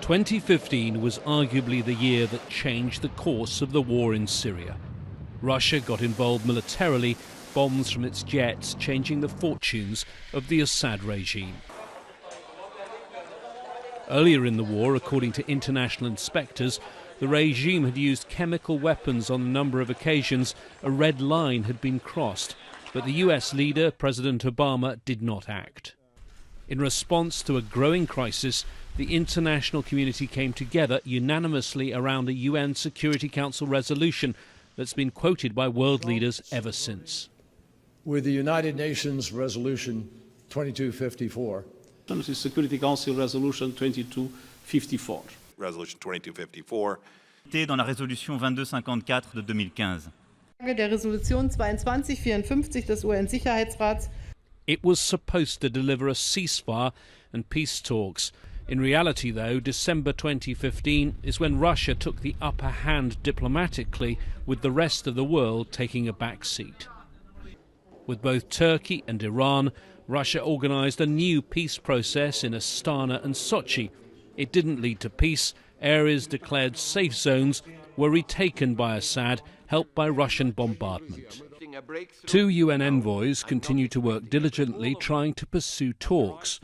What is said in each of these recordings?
2015 was arguably the year that changed the course of the war in Syria. Russia got involved militarily, bombs from its jets changing the fortunes of the Assad regime. Earlier in the war, according to international inspectors, the regime had used chemical weapons on a number of occasions. A red line had been crossed, but the US leader, President Obama, did not act. In response to a growing crisis, the international community came together unanimously around a UN Security Council resolution that's been quoted by world leaders ever since. With the United Nations Resolution 2254. The Security Council Resolution 2254. Resolution 2254. Dans la résolution 2254 de 2015. Der Resolution 2254 des UN-Sicherheitsrats. It was supposed to deliver a ceasefire and peace talks. In reality, though, December 2015 is when Russia took the upper hand diplomatically, with the rest of the world taking a back seat. With both Turkey and Iran, Russia organised a new peace process in Astana and Sochi. It didn't lead to peace. Areas declared safe zones were retaken by Assad, helped by Russian bombardment. 2 UN envoys continue to work diligently trying to pursue talks.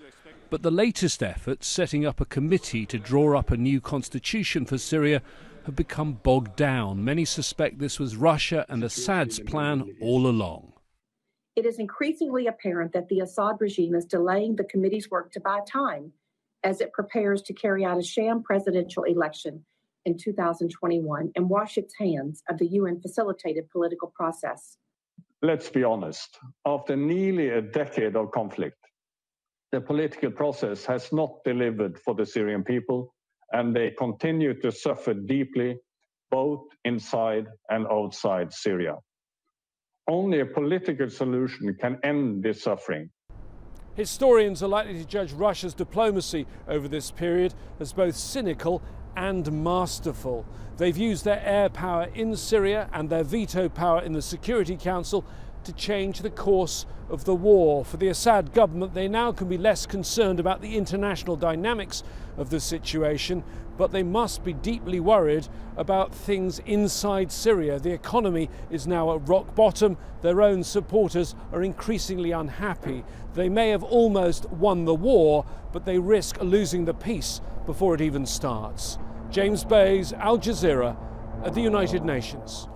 But the latest efforts, setting up a committee to draw up a new constitution for Syria, have become bogged down. Many suspect this was Russia and Assad's plan all along. It is increasingly apparent that the Assad regime is delaying the committee's work to buy time as it prepares to carry out a sham presidential election in 2021 and wash its hands of the UN-facilitated political process. Let's be honest. After nearly a decade of conflict, the political process has not delivered for the Syrian people, and they continue to suffer deeply, both inside and outside Syria. Only a political solution can end this suffering. Historians are likely to judge Russia's diplomacy over this period as both cynical and masterful. They've used their air power in Syria and their veto power in the Security Council to change the course of the war. For the Assad government, they now can be less concerned about the international dynamics of the situation, but they must be deeply worried about things inside Syria. The economy is now at rock bottom. Their own supporters are increasingly unhappy. They may have almost won the war, but they risk losing the peace before it even starts. James Bays, Al Jazeera, at the United Nations.